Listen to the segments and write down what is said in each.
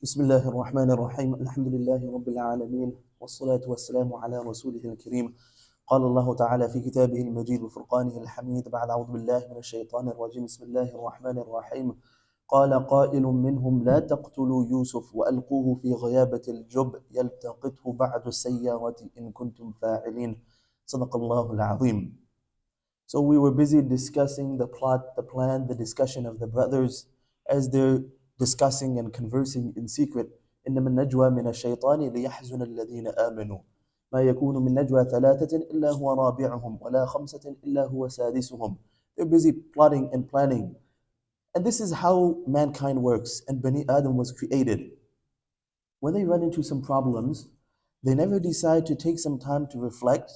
بسم الله الرحمن الرحيم الحمد لله رب العالمين والصلاة والسلام على رسوله الكريم قال الله تعالى في كتابه المجيد وفرقانه الحميد بعد أعوذ بالله من الشيطان الرجيم بسم الله الرحمن الرحيم قال قائل منهم لا تقتلوا يوسف وألقوه في غيابة الجب يلتقطه بعد السيارة إن كنتم فاعلين صدق الله العظيم. So we were busy discussing the plot, the plan, the discussion of the brothers as they're discussing and conversing in secret. إنما النجوى من الشيطان ليحزن الذين آمنوا ما يكون من نجوى ثلاثة إلا هو رابعهم ولا خمسة إلا هو سادسهم. They're busy plotting and planning. And this is how mankind works and Bani Adam was created. When they run into some problems, they never decide to take some time to reflect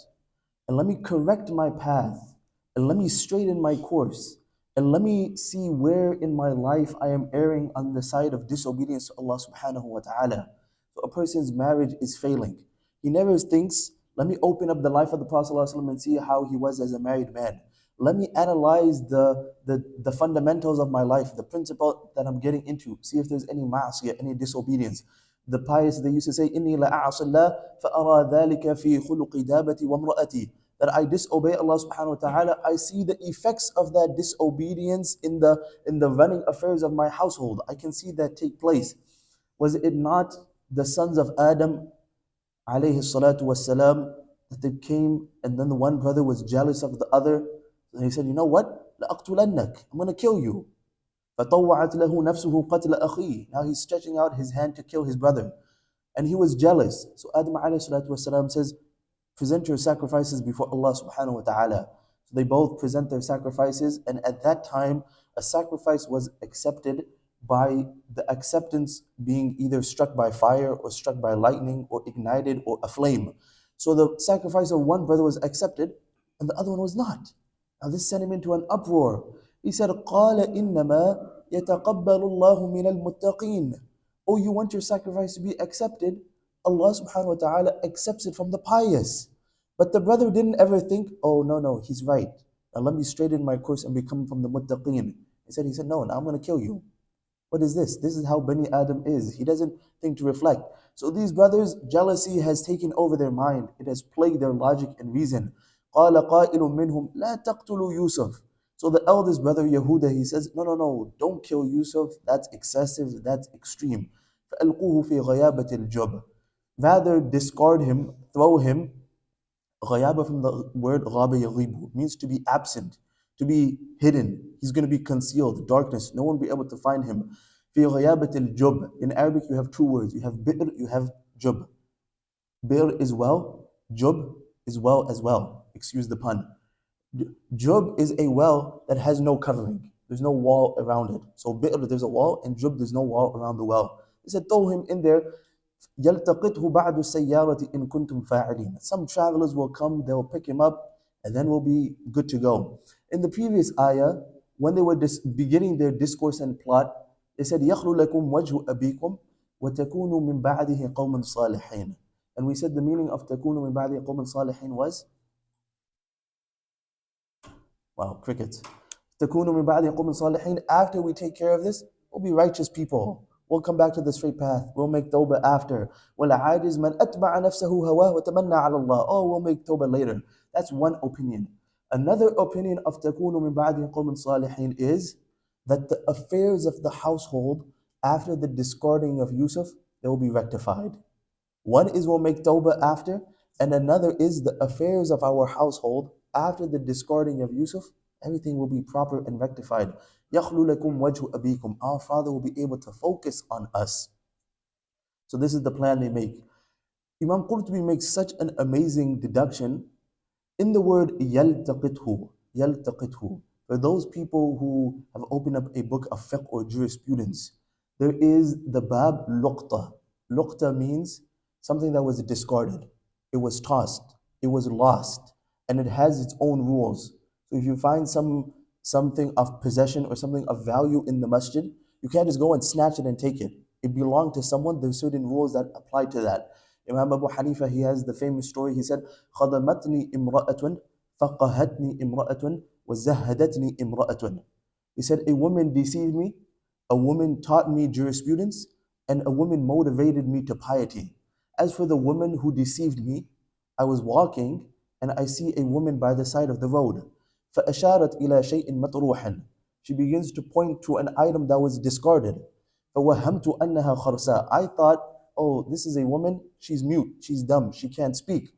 and let me correct my path and let me straighten my course and let me see where in my life I am erring on the side of disobedience to Allah subhanahu wa ta'ala. So a person's marriage is failing. He never thinks, let me open up the life of the Prophet ﷺ and see how he was as a married man. Let me analyze the fundamentals of my life, the principle that I'm getting into, see if there's any ma'asiyah, any disobedience. The pious, they used to say, إِنِّي لَأَعْصِ اللَّهِ فَأَرَى ذَلِكَ فِي خُلُقِ دَابَتِي وَامْرَأَتِي. That I disobey Allah subhanahu wa ta'ala, I see the effects of that disobedience in the running affairs of my household. I can see that take place. Was it not the sons of Adam alayhi salatu wassalam that they came and then the one brother was jealous of the other and he said, you know what? لَأَقْتُلَنَّكَ, I'm going to kill you. فَطَوَّعَتْ لَهُ نَفْسُهُ قَتْلَ أَخِيهِ. Now he's stretching out his hand to kill his brother. And he was jealous. So Adam alayhi salatu wassalam says, present your sacrifices before Allah subhanahu wa ta'ala. So they both present their sacrifices, and at that time, a sacrifice was accepted by the acceptance being either struck by fire or struck by lightning or ignited or aflame. So the sacrifice of one brother was accepted and the other one was not. Now this sent him into an uproar. He said, قَالَ إِنَّمَا يَتَقَبَّلُ اللَّهُ مِنَ الْمُتَّقِينَ. Oh, you want your sacrifice to be accepted? Allah subhanahu wa ta'ala accepts it from the pious. But the brother didn't ever think, oh no, he's right. Now let me straighten my course and become from the muttaqeen. He said, no, now I'm going to kill you. What is this? This is how Bani Adam is. He doesn't think to reflect. So these brothers, jealousy has taken over their mind. It has plagued their logic and reason. قَالَ قَائِلٌ مِّنْهُمْ لَا تَقْتُلُوا يُوسُف. So the eldest brother, Yehuda, he says, no, don't kill Yusuf. That's excessive, that's extreme. فَأَلْقُوهُ فِي غَيَابَةِ الْجُبِّ. Rather discard him, throw him. Ghayaba from the word ghaba yaghibu means to be absent, to be hidden. He's going to be concealed, darkness. No one will be able to find him. في غيابة الجب. In Arabic you have two words. You have bi'r, you have jub. Bir is well, jub is well as well. Excuse the pun. Jub is a well that has no covering. There's no wall around it. So bi'r, there's a wall, and jub, there's no wall around the well. He said, throw him in there. يَلْتَقِطْهُ بَعْدُ السَّيَّارَةِ إِن كُنْتُمْ فَاعِلِينَ. Some travelers will come, they'll pick him up, and then we'll be good to go. In the previous ayah, when they were beginning their discourse and plot, they said, يَخْلُ لَكُمْ وَجْهُ أَبِيكُمْ وَتَكُونُوا مِنْ بَعْدِهِ قَوْمًا صَالِحِينَ. And we said the meaning of تَكُونُوا مِنْ بَعْدِهِ قَوْمًا صَالِحِينَ was, wow, crickets. تَكُونُوا مِنْ بَعْدِهِ قَوْمًا صَالِحِينَ. After we take care of this, we'll be righteous people. We'll come back to the straight path. We'll make tawbah after. وَالْعَاجِزْ مَنْ أَتْبَعَ نَفْسَهُ هَوَاهُ وَتَمَنَّى عَلَى اللَّهِ. Oh, we'll make tawbah later. That's one opinion. Another opinion of تَكُونُ مِنْ بَعْدِهِ قَوْمًا صَالِحِينَ is that the affairs of the household after the discarding of Yusuf, they will be rectified. One is we'll make tawbah after, and another is the affairs of our household after the discarding of Yusuf, everything will be proper and rectified. يَخْلُ لَكُمْ وَجْهُ أَبِيكُمْ. Our Father will be able to focus on us. So this is the plan they make. Imam Qurtubi makes such an amazing deduction in the word يَلْتَقِطْهُ. يَلْتَقِطْهُ. For those people who have opened up a book of fiqh or jurisprudence, there is the bab luqta. Luqta means something that was discarded. It was tossed. It was lost. And it has its own rules. So if you find something of possession or something of value in the masjid, you can't just go and snatch it and take it. It belonged to someone. There's certain rules that apply to that. Imam Abu Hanifa, he has the famous story. He said, خَضَمَتْنِي إِمْرَأَةٌ فَقَهَتْنِي إِمْرَأَةٌ وَزَهَّدَتْنِي إِمْرَأَةٌ. He said, a woman deceived me, a woman taught me jurisprudence, and a woman motivated me to piety. As for the woman who deceived me, I was walking and I see a woman by the side of the road. فأشارت إلى شيء مطروح. She begins to point to an item that was discarded. فوهمت أنها خرساء. I thought, oh, this is a woman, she's mute, she's dumb, she can't speak,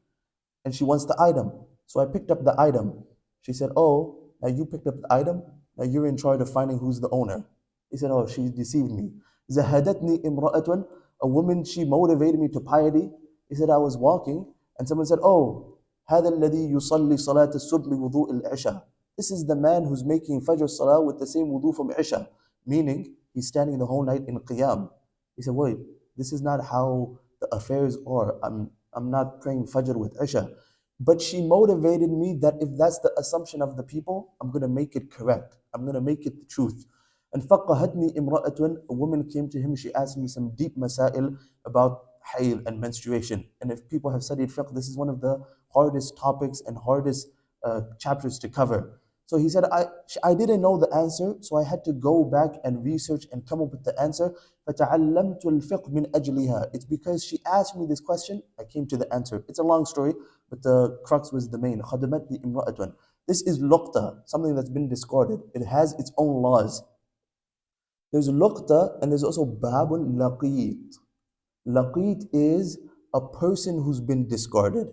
and she wants the item. So I picked up the item. She said, oh, now you picked up the item, now you're in charge of finding who's the owner. He said, oh, she deceived me. زهدتني امرأة. A woman, she motivated me to piety. He said, I was walking, and someone said, oh, هذا الذي يصلي صلاة الصبح بوضوء العشاء. This is the man who's making Fajr Salah with the same wudu from Isha, meaning he's standing the whole night in Qiyam. He said, wait, this is not how the affairs are. I'm not praying Fajr with Isha. But she motivated me that if that's the assumption of the people, I'm going to make it correct. I'm going to make it the truth. And فَقَهَتْنِي إِمْرَأَةٌ. A woman came to him, she asked me some deep masail about hayl and menstruation. And if people have studied fiqh, this is one of the hardest topics and hardest chapters to cover. So he said, I didn't know the answer, so I had to go back and research and come up with the answer. فَتَعَلَّمْتُ الْفِقْهِ مِنْ أَجْلِهَا. It's because she asked me this question, I came to the answer. It's a long story, but the crux was the main. خَدَمَتْنِي إِمْرَأَةٌ. This is luqta, something that's been discarded. It has its own laws. There's luqta and there's also babun laqit. Laqit is a person who's been discarded.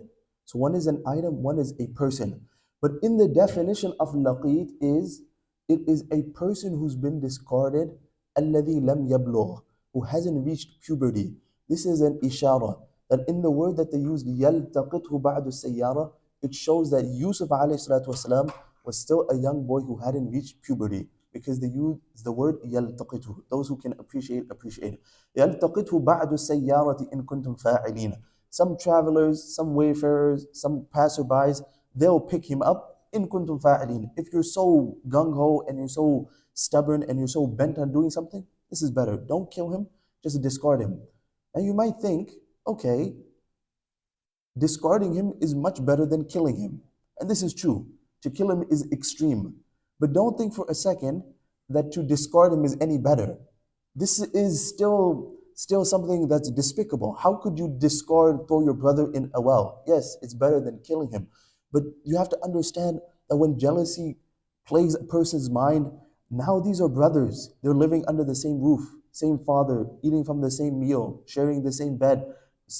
So one is an item, one is a person. But in the definition of laqit is, it is a person who's been discarded, alladhi lam yablugh, who hasn't reached puberty. This is an ishara that in the word that they used, yaltaqithu ba'du sayyara, it shows that Yusuf alayhi salatu wasalam was still a young boy who hadn't reached puberty, because they use the word yaltaqithu. Those who can appreciate, appreciate. يَلْتَقِطْهُ بَعْدُ السَّيَّارَةِ إِن كُنْتُمْ فَاعِلِينَ. Some travelers, some wayfarers, some passerbys, they'll pick him up. إِن كُنْتُمْ فَاعِلِينَ. If you're so gung-ho and you're so stubborn and you're so bent on doing something, this is better. Don't kill him, just discard him. And you might think, okay, discarding him is much better than killing him. And this is true. To kill him is extreme. But don't think for a second that to discard him is any better. This is still something that's despicable. How could you throw your brother in a well? Yes, it's better than killing him. But you have to understand that when jealousy plagues a person's mind, now these are brothers. They're living under the same roof, same father, eating from the same meal, sharing the same bed,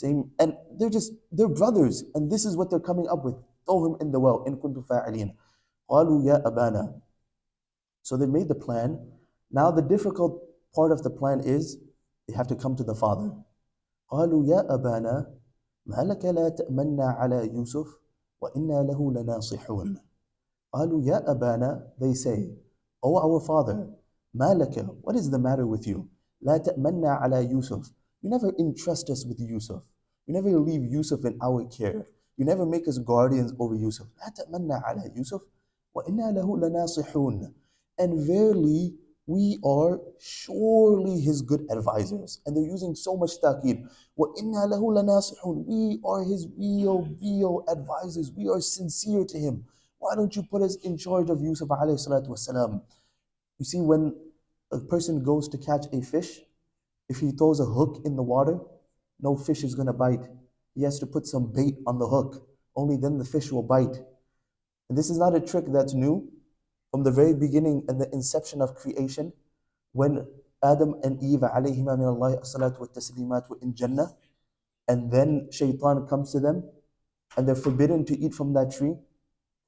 and they're brothers. And this is what they're coming up with. Throw him in the well. In kuntum fa'ilin. قالوا يا أبانا. So they made the plan. Now the difficult part of the plan is they have to come to the father. قالوا يا أبانا ما لك لا تأمنا على يوسف وإنا له لناصحون. قالوا يا أبانا. They say, oh our father, ما لك, what is the matter with you? لا تأمنا على يوسف. You never entrust us with Yusuf. You never leave Yusuf in our care. You never make us guardians over Yusuf. لا تأمنا على يوسف وإنا له لناصحون. And verily, we are surely his good advisors. And they're using so much taqeed. وَإِنَّا لَهُ لَنَاصِحُونَ. We are his real advisors. We are sincere to him. Why don't you put us in charge of Yusuf alayhi salatu wasalam? You see, when a person goes to catch a fish, if he throws a hook in the water, no fish is going to bite. He has to put some bait on the hook. Only then the fish will bite. And this is not a trick that's new. From the very beginning and the inception of creation, when Adam and Eve alayhima min Allah as-salatu wa taslimat were in Jannah, and then Shaitan comes to them and they're forbidden to eat from that tree,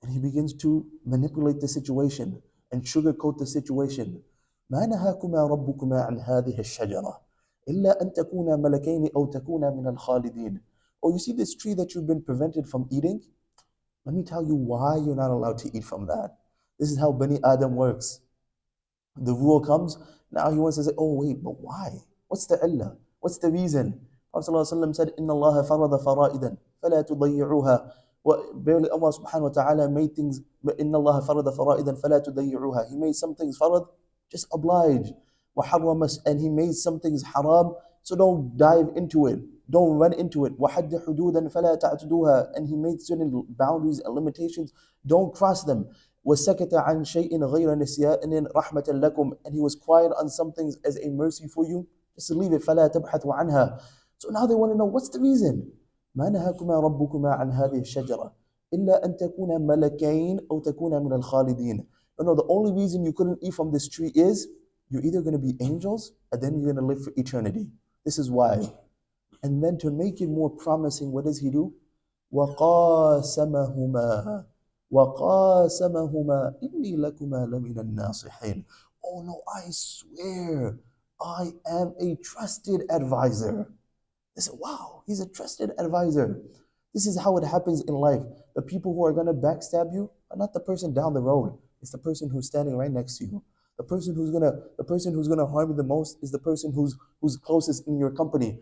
and he begins to manipulate the situation and sugarcoat the situation. ما نهاكما ربكما عن هذه الشجرة إلا أن تكونا ملكين أو تكونا من الخالدين. Oh, you see this tree that you've been prevented from eating? Let me tell you why you're not allowed to eat from that. This is how Bani Adam works. The rule comes, now he wants to say, oh wait, but why? What's the illah? What's the reason? Prophet ﷺ said, إِنَّ اللَّهَ فَرَضَ فَرَائِدًا فَلَا تُضَيِّعُوهَا. Barely Allah subhanahu wa ta'ala made things, إِنَّ اللَّهَ فَرَضَ فَرَائِدًا فَلَا تُضَيِّعُوهَا. He made some things farad, just oblige. وَحَرَّمَ, and he made some things haram, so don't dive into it. Don't run into it. وَحَدَّ حُدُودًا فَلَا تَعْتُدُوهَا. And he made certain boundaries and limitations. Don't cross them. وَسَكَتَ عَنْ شَيْءٍ غَيْرَ نِسْيَانٍ رَحْمَةً لَكُمْ. And he was quiet on some things as a mercy for you, Just leave it. فَلَا تَبْحَثُوا عَنْهَا. So now they want to know, what's the reason? مَا نَهَاكُمَا رَبُّكُمَا عَنْ هَذِهِ الشَّجَرَةِ إِلَّا أَن تَكُونَا مَلَكَيْنِ أَوْ تَكُونَا مِنَ الْخَالِدِينَ. No, the only reason you couldn't eat from this tree is you're either going to be angels and then you're going to live for eternity. This is why. And then to make it more promising, what does he do? وَقَاسَمَهُمَا وَقَاسَمَهُمَا إِنِّي لَكُمَا لَمِنَ النَّاصِحِينَ. Oh no, I swear, I am a trusted advisor. They said, wow, he's a trusted advisor. This is how it happens in life. The people who are going to backstab you are not the person down the road. It's the person who's standing right next to you. The person who's gonna harm you the most is the person who's closest in your company.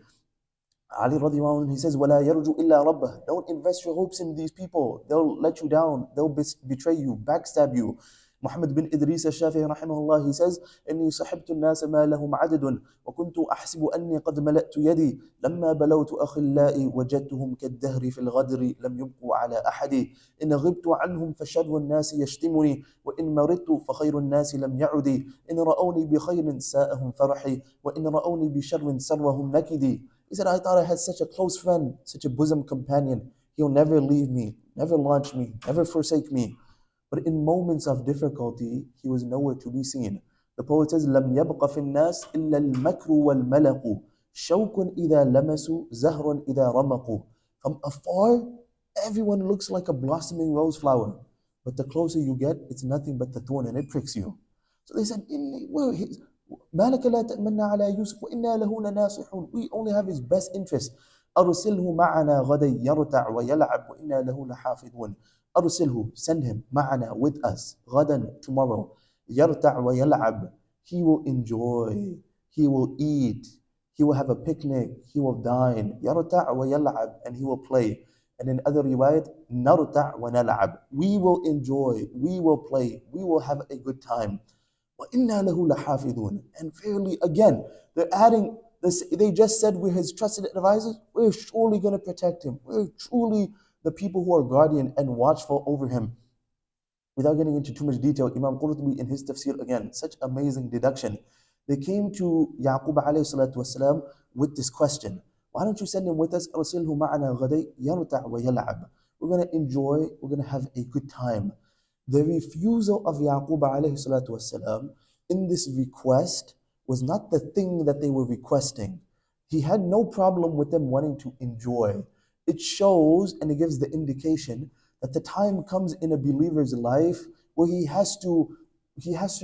Ali radiallahu anhu, he says, وَلَا يَرْجُ إِلَّا رَبَّهُ. Don't invest your hopes in these people. They'll let you down. They'll betray you, backstab you. Muhammad bin Idris al-Shafi'i rahimahullah, he says, إني صحبت الناس ما لهم عدد وكنت أحسب أني قد ملأت يدي لما بلوت أخلائي وجدتهم كالدهر في الغدر لم يبقوا على أحد إن غبت عنهم فشر الناس يشتمني وإن مرضت فخير الناس لم يعد إن رأوني بخير ساءهم فرحي وإن رأوني بشر سرهم نكدي. He said, I thought I had such a close friend, such a bosom companion. He'll never leave me, never launch me, never forsake me. But in moments of difficulty, he was nowhere to be seen. The poet says, لم يبق في الناس إلا المكر والملق شوك إذا لمسوا زهر إذا رمقوا. From afar, everyone looks like a blossoming rose flower. But the closer you get, it's nothing but the thorn and it pricks you. So they said, ما لك لا تأمنا على يوسف وإنا له لناصحون. We only have his best interest. أرسله معنا غدا يرتع ويلعب وإنا له لحافظون. أرسله, send him, معنا, with us, غدا, tomorrow. يرتع ويلعب, he will enjoy, he will eat, he will have a picnic, he will dine. يرتع ويلعب, and he will play. And in other riwayat, نرتع ونلعب, we will enjoy, we will play, we will have a good time. وَإِنَّا لَهُ لَحَافِظُونَ. And fairly, again, they're adding this. They just said we're his trusted advisors. We're surely going to protect him. We're truly the people who are guardian and watchful over him. Without getting into too much detail, Imam Qurtubi in his tafsir, again, such amazing deduction. They came to Yaqub alayhi salatu wasalam with this question. Why don't you send him with us? أَرْسِلْهُ مَعَنَا غَدَيْ يَرْتَعْ وَيَلْعَبْ. We're going to enjoy, we're going to have a good time. The refusal of Yaqub alayhi salatu wasalam in this request was not the thing that they were requesting. He had no problem with them wanting to enjoy. It shows and it gives the indication that the time comes in a believer's life where he has to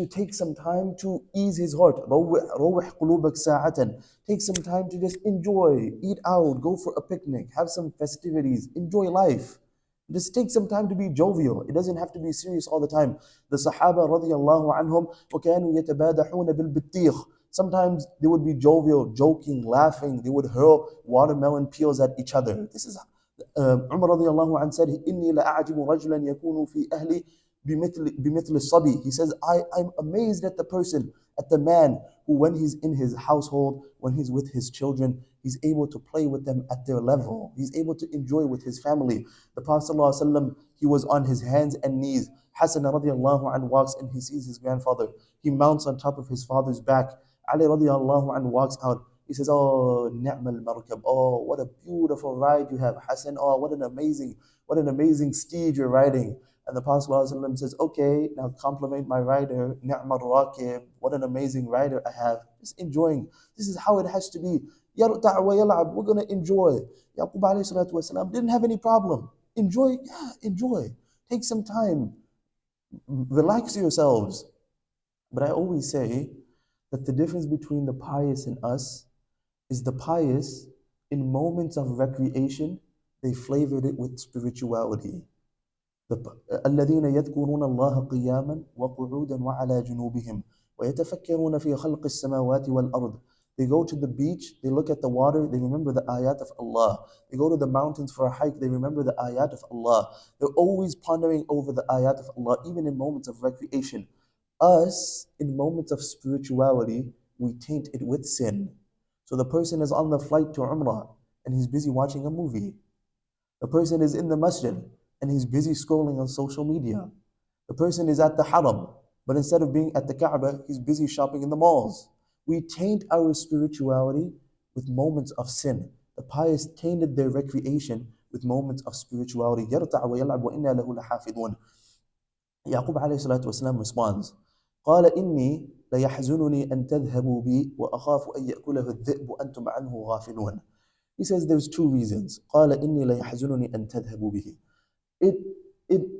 take some time to ease his heart. روح قلوبك ساعة. Take some time to just enjoy, eat out, go for a picnic, have some festivities, enjoy life. Just take some time to be jovial. It doesn't have to be serious all the time. The Sahaba radiallahu anhum وَكَانُوا يَتَبَادَحُونَ بِالْبِطِّيخِ. Sometimes they would be jovial, joking, laughing. They would hurl watermelon peels at each other. This is Umar radiallahu anhu said, إِنِّي لَأَعْجِبُ رَجُلًا يَكُونُ فِي أَهْلِ بِمِثْلِ الصَّبِي. He says, I'm amazed at the person, at the man who when he's in his household, when he's with his children, he's able to play with them at their level. He's able to enjoy with his family. The Prophet ﷺ, he was on his hands and knees. Hassan radiallahu anhu walks and he sees his grandfather. He mounts on top of his father's back. Ali radiallahu anhu walks out. He says, oh, ni'mal markab. Oh, what a beautiful ride you have, Hassan. Oh, what an amazing steed you're riding. And the Prophet ﷺ says, okay, now compliment my rider, ni'mal rakib. What an amazing rider I have. Just enjoying. This is how it has to be. يَرْتَعْ وَيَلْعَبْ. We're going to enjoy. Yaqub alayhi salatu wasalam didn't have any problem. Enjoy, yeah, enjoy. Take some time. Relax yourselves. But I always say that the difference between the pious and us is the pious, in moments of recreation, they flavored it with spirituality. الذين يذكرون الله قياما وقعودا وعلى جنوبهم ويتفكرون في خلق السماوات والأرض. They go to the beach, they look at the water, they remember the ayat of Allah. They go to the mountains for a hike, they remember the ayat of Allah. They're always pondering over the ayat of Allah, even in moments of recreation. Us, in moments of spirituality, we taint it with sin. So the person is on the flight to Umrah and he's busy watching a movie. The person is in the masjid and he's busy scrolling on social media. The person is at the haram, but instead of being at the Kaaba, he's busy shopping in the malls. We taint our spirituality with moments of sin. The pious tainted their recreation with moments of spirituality. يرتع ويلعب وإنا له لحافظون. Yaqub alayhi salatu wasalam responds, قال إني ليحزنني أن تذهبوا بي وأخاف أن يأكله الذئب وأنتم عنه غافلون. He says there's two reasons. قال إني ليحزنني أن تذهبوا به. It,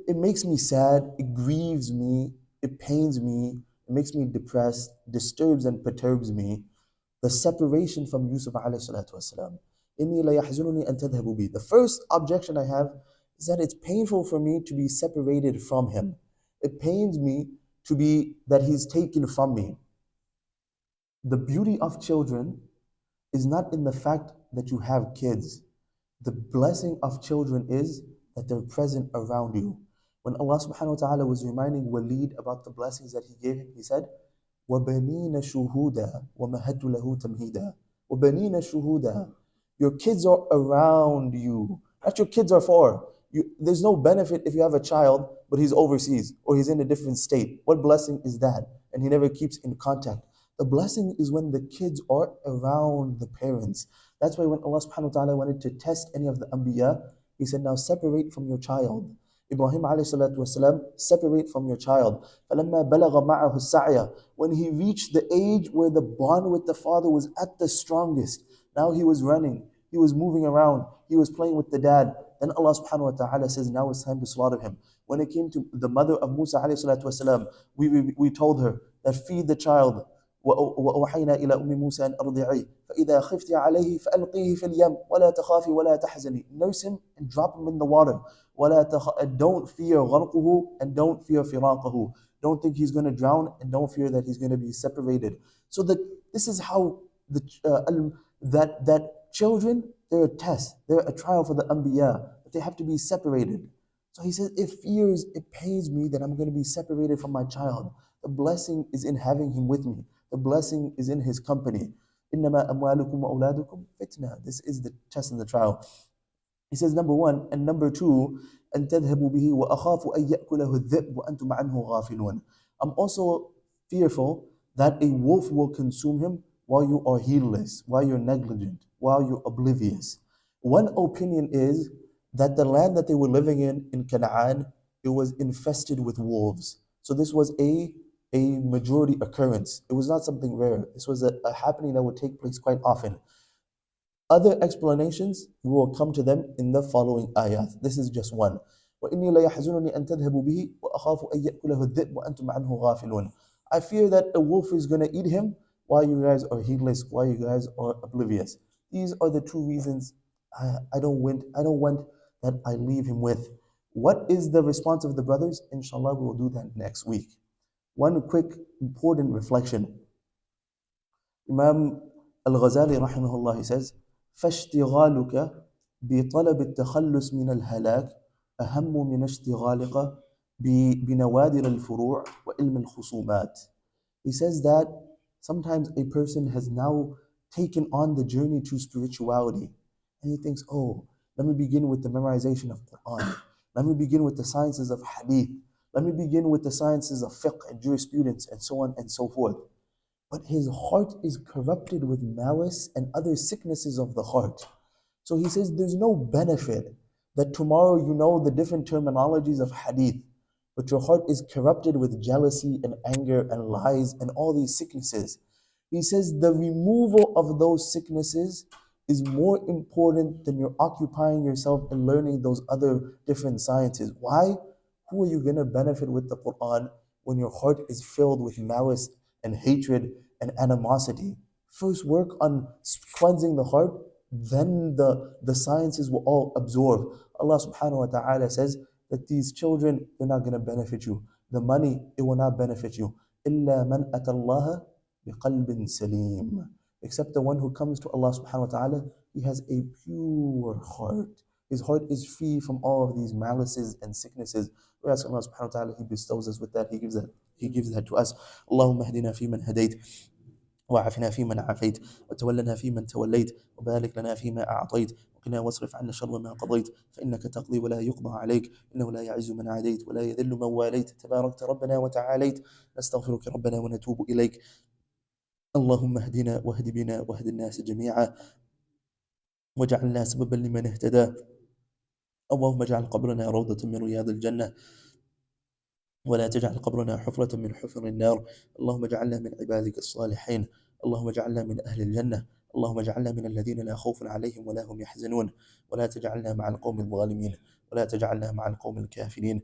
it makes me sad, it grieves me, it pains me, it makes me depressed, disturbs and perturbs me. The separation from Yusuf alayhi salatu wasalam. إني ليحزنني أن تذهبوا بي. The first objection I have is that it's painful for me to be separated from him. It pains me to be that he's taken from me. The beauty of children is not in the fact that you have kids. The blessing of children is that they're present around you. When Allah subhanahu wa ta'ala was reminding Walid about the blessings that He gave him, He said, وَبَنِينَ شُهُودًا وَمَهَدْتُ لَهُ تَمْهِيدًا. وَبَنِينَ شُهُودًا. Your kids are around you. That's your kids are for. There's no benefit if you have a child, but he's overseas or he's in a different state. What blessing is that? And he never keeps in contact. The blessing is when the kids are around the parents. That's why when Allah subhanahu wa ta'ala wanted to test any of the Anbiya, He said, now separate from your child. Ibrahim alayhi salatu wasalam, separate from your child. فَلَمَّا بَلَغَ مَعَهُ السَّعْيَ. When he reached the age where the bond with the father was at the strongest, now he was running, he was moving around, he was playing with the dad. Then Allah subhanahu wa ta'ala says, now it's time to slaughter him. When it came to the mother of Musa alayhi salatu wasalam, we told her that feed the child. وأوحينا إلى أم موسى أن أرضعيه فإذا خفت عليه فألقيه في اليم ولا تخافي ولا تحزني. Nurse him and drop him in the water. And don't fear غرقه and don't fear فراقه. Don't think he's going to drown and don't fear that he's going to be separated. So that this is how that children, they're a test, they're a trial for the Anbiya, that they have to be separated. So he says, it pains me that I'm going to be separated from my child. The blessing is in having him with me. The blessing is in his company. إِنَّمَا أَمْوَالُكُمْ وَأَوْلَادُكُمْ فِتْنَةٌ. This is the test and the trial. He says, number one, and number two, أَن تَذْهَبُوا بِهِ وَأَخَافُ أَن يَأْكُلَهُ الذِّئْبُ وَأَنْتُمْ عَنْهُ غَافِلُونَ. I'm also fearful that a wolf will consume him while you are heedless, while you're negligent, while you're oblivious. One opinion is that the land that they were living in Canaan, it was infested with wolves. So this was a majority occurrence. It was not something rare. This was a happening that would take place quite often. Other explanations, we will come to them in the following ayat. This is just one. وَإِنِّي لَيَحْزُنُنِي أَن تَذْهَبُوا بِهِ وَأَخَافُ أَن يَأْكُلَهُ الذِّئْبُ وَأَنْتُمْ عَنْهُ غَافِلُونَ. I fear that a wolf is going to eat him while you guys are heedless, while you guys are oblivious. These are the two reasons I don't want that I leave him with. What is the response of the brothers? Inshallah, we will do that next week. One quick important reflection. Imam Al-Ghazali rahimahullah, he says, فاشتغالك بطلب التخلص من الهلاك أهم من اشتغالك بنوادر الفروع وعلم الخصومات. He says that sometimes a person has now taken on the journey to spirituality and he thinks, oh, let me begin with the memorization of Quran. Let me begin with the sciences of hadith. Let me begin with the sciences of fiqh and jurisprudence and so on and so forth. But his heart is corrupted with malice and other sicknesses of the heart. So he says there's no benefit that tomorrow you know the different terminologies of hadith, but your heart is corrupted with jealousy and anger and lies and all these sicknesses. He says the removal of those sicknesses is more important than you're occupying yourself in learning those other different sciences. Why? Who are you going to benefit with the Quran when your heart is filled with malice and hatred and animosity? First work on cleansing the heart, then the sciences will all absorb. Allah subhanahu wa ta'ala says that these children, they're not going to benefit you. The money, it will not benefit you. إِلَّا مَنْ أَتَى اللَّهَ بِقَلْبٍ سَلِيمٍ. Except the one who comes to Allah subhanahu wa ta'ala, he has a pure heart. His heart is free from all of these malices and sicknesses. We ask Allah subhanahu wa ta'ala, He bestows us with that, He gives that to us. Allahumma hdina fi man hadayt. وعافنا فيمن عافيت وتولنا فيمن توليت وبارك لنا فيما أعطيت وقنا واصرف عنا شر ما قضيت فإنك تقضي ولا يقضى عليك إنه لا يعز من عاديت ولا يذل من واليت تباركت ربنا وتعاليت نستغفرك ربنا ونتوب إليك اللهم اهدنا واهد بنا واهد الناس جميعا، واجعلنا سببا لمن اهتدى. اللهم اجعل قبرنا روضة من رياض الجنة، ولا تجعل قبرنا حفرة من حفر النار. اللهم اجعلنا من عبادك الصالحين، اللهم اجعلنا من أهل الجنة، اللهم اجعلنا من الذين لا خوف عليهم ولا هم يحزنون، ولا تجعلنا مع القوم الظالمين، ولا تجعلنا مع القوم الكافرين.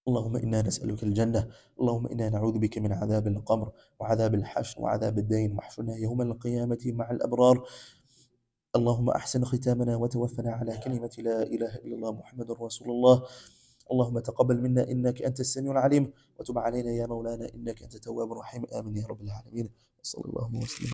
اللهم إنا نسألك الجنة، اللهم إنا نعوذ بك من عذاب القبر وعذاب الحشر وعذاب الدين، واحشرنا يوم القيامة مع الأبرار. اللهم أحسن ختامنا وتوفنا على كلمة لا إله إلا الله محمد رسول الله. اللهم تقبل منا إنك أنت السميع العليم، وتب علينا يا مولانا إنك أنت التواب الرحيم. آمين يا رب العالمين. صلى الله وسلم.